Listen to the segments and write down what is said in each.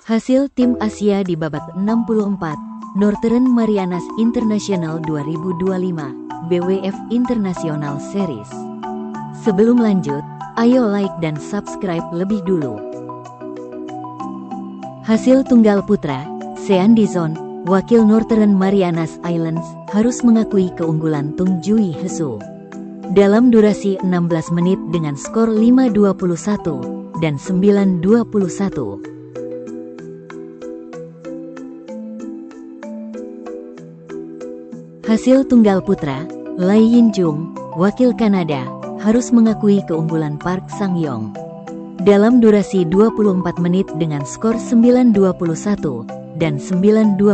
Hasil tim Asia di babak 64, Northern Marianas International 2025, BWF International Series. Sebelum lanjut, ayo like dan subscribe lebih dulu. Hasil tunggal putra, Sean Dizon, wakil Northern Marianas Islands, harus mengakui keunggulan Tung Jui Hesu dalam durasi 16 menit dengan skor 5-21 dan 9-21. Hasil tunggal putra, Lai Yin Jung, wakil Kanada, harus mengakui keunggulan Park Sang-yong dalam durasi 24 menit dengan skor 9-21 dan 9-21.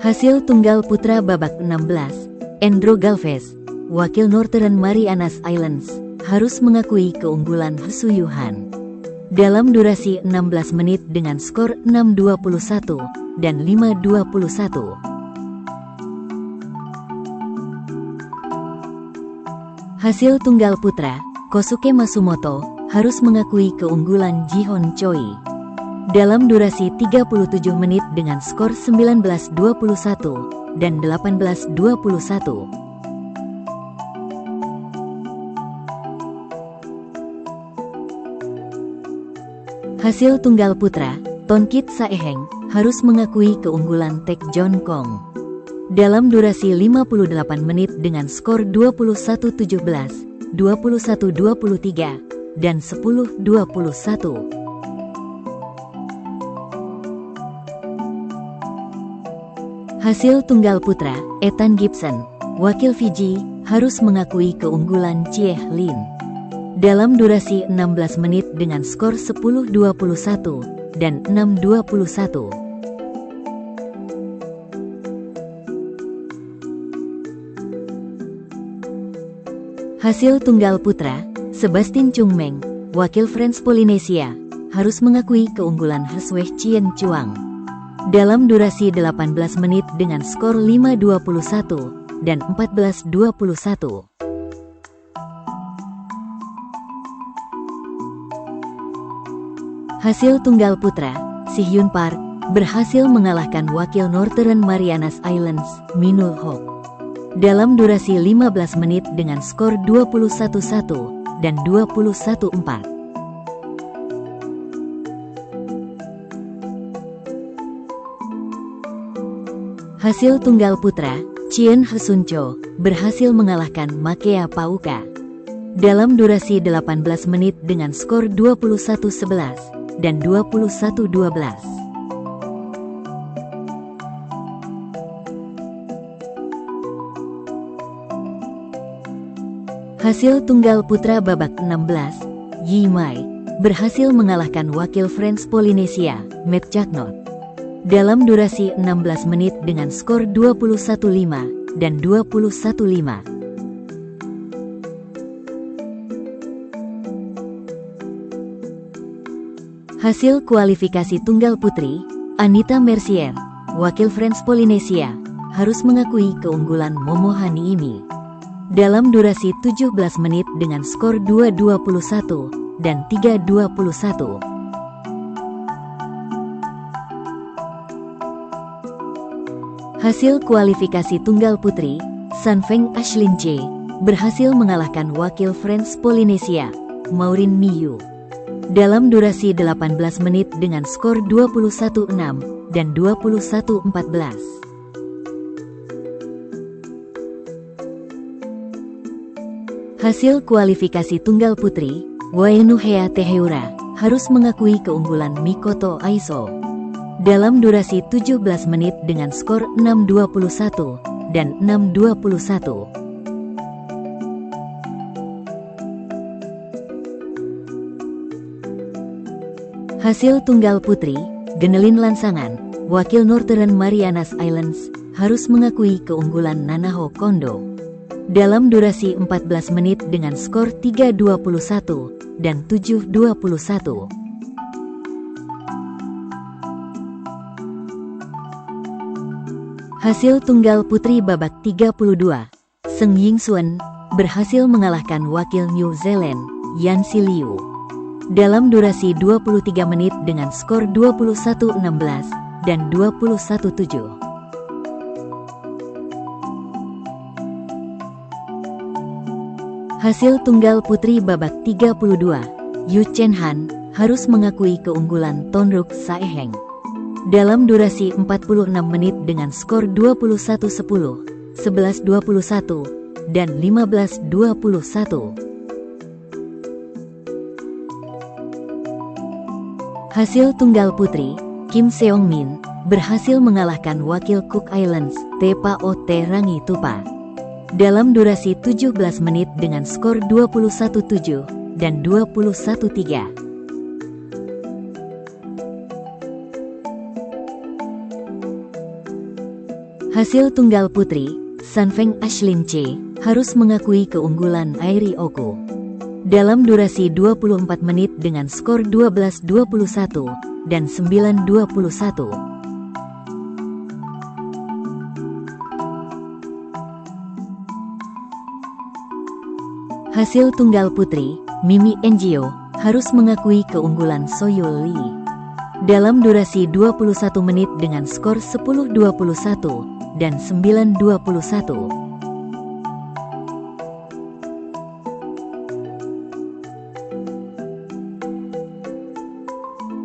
Hasil tunggal putra babak 16, Andrew Galvez, wakil Northern Marianas Islands, harus mengakui keunggulan Hesu Yuhan dalam durasi 16 menit dengan skor 6-21 dan 5-21. Hasil tunggal putra, Kosuke Matsumoto, harus mengakui keunggulan Ji-hoon Choi dalam durasi 37 menit dengan skor 19-21 dan 18-21. Hasil tunggal putra, Tonkit Saeheng, harus mengakui keunggulan Taek Jon Kong dalam durasi 58 menit dengan skor 21-17, 21-23, dan 10-21. Hasil tunggal putra, Ethan Gibson, wakil Fiji, harus mengakui keunggulan Chie Lin dalam durasi 16 menit dengan skor 10-21 dan 6-21. Hasil tunggal putra, Sebastian Chungmeng, wakil France Polinesia, harus mengakui keunggulan Hsweh Chien Chuang dalam durasi 18 menit dengan skor 5-21 dan 14-21. Hasil tunggal putra, Si-hyun Park, berhasil mengalahkan wakil Northern Marianas Islands, Minul Hok, dalam durasi 15 menit dengan skor 21-1 dan 21-4. Hasil tunggal putra, Chien Hesun Cho, berhasil mengalahkan Makea Pauka dalam durasi 18 menit dengan skor 21-11 dan 21-12. Hasil tunggal putra babak 16, Yi Mai, berhasil mengalahkan wakil France Polinesia, Matt Jaknot, dalam durasi 16 menit dengan skor 21-5 dan 21-5. Hasil kualifikasi tunggal putri, Anita Mercier, wakil France Polinesia, harus mengakui keunggulan Momo Haniimi dalam durasi 17 menit dengan skor 2-21 dan 3-21. Hasil kualifikasi tunggal putri, Sanfeng Ashlyn Che, berhasil mengalahkan wakil France Polinesia, Maureen Miyu, dalam durasi 18 menit dengan skor 21-6 dan 21-14. Hasil kualifikasi tunggal putri, Waenuhea Teheura, harus mengakui keunggulan Mikoto Aiso dalam durasi 17 menit dengan skor 6-21 dan 6-21. Hasil tunggal putri, Genelin Lansangan, wakil Northern Marianas Islands, harus mengakui keunggulan Nanaho Kondo dalam durasi 14 menit dengan skor 3-21 dan 7-21. Hasil tunggal putri babak 32, Seng Yingxuan, berhasil mengalahkan wakil New Zealand, Yan Si Liu, dalam durasi 23 menit dengan skor 21-16 dan 21-7. Hasil tunggal putri babak 32, Yu Chen Han harus mengakui keunggulan Tonruk Saeheng dalam durasi 46 menit dengan skor 21-10, 11-21, dan 15-21. Hasil tunggal putri, Kim Seong Min berhasil mengalahkan wakil Cook Islands, Tpao Rangi Tupa, dalam durasi 17 menit dengan skor 21-7 dan 21-3. Hasil tunggal putri, Sanfeng Ashlyn Che harus mengakui keunggulan Airi Oku dalam durasi 24 menit dengan skor 12-21 dan 9-21. Hasil tunggal putri, Mimi Engio harus mengakui keunggulan Soyul Lee dalam durasi 21 menit dengan skor 10-21 dan 9-21.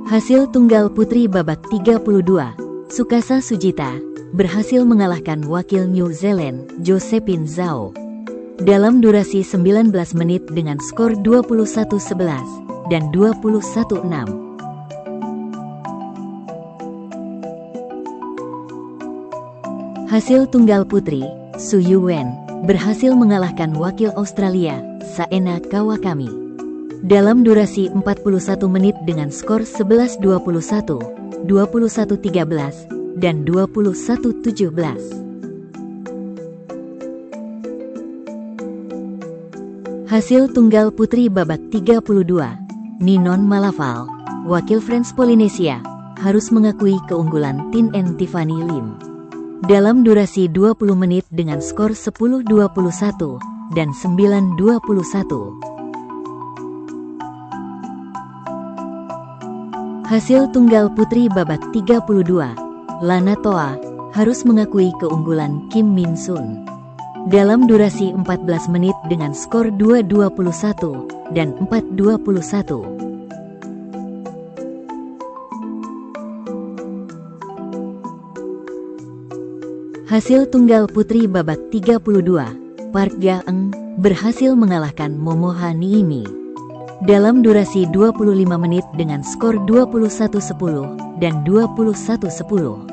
Hasil tunggal putri babak 32, Sukasa Sujita berhasil mengalahkan wakil New Zealand, Josephine Zhao, dalam durasi 19 menit dengan skor 21-11 dan 21-6. Hasil tunggal putri, Su Yuwen berhasil mengalahkan wakil Australia, Saena Kawakami, dalam durasi 41 menit dengan skor 11-21, 21-13, dan 21-17. Hasil tunggal putri babak 32, Ninon Malafal, wakil French Polynesia, harus mengakui keunggulan Tin and Tiffany Lim dalam durasi 20 menit dengan skor 10-21 dan 9-21. Hasil tunggal putri babak 32, Lana Toa harus mengakui keunggulan Kim Min Sun dalam durasi 14 menit dengan skor 2-21 dan 4-21. Hasil tunggal putri babak 32, Park Ga-eun berhasil mengalahkan Momoha Niimi dalam durasi 25 menit dengan skor 21-10 dan 21-10.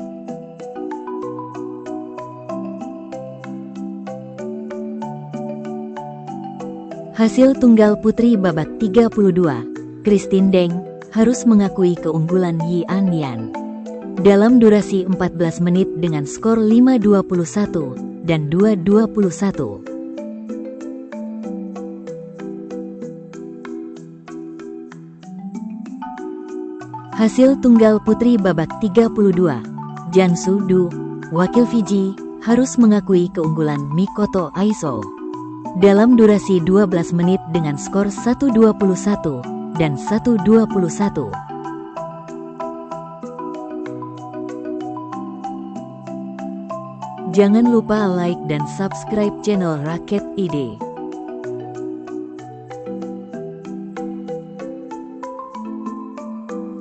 Hasil tunggal putri babak 32, Christine Deng harus mengakui keunggulan Yi An Yan dalam durasi 14 menit dengan skor 5-21 dan 2-21. Hasil tunggal putri babak 32, Jansu Du, wakil Fiji, harus mengakui keunggulan Mikoto Aiso dalam durasi 12 menit dengan skor 1-21 dan 1-21. Jangan lupa like dan subscribe channel Raket ID.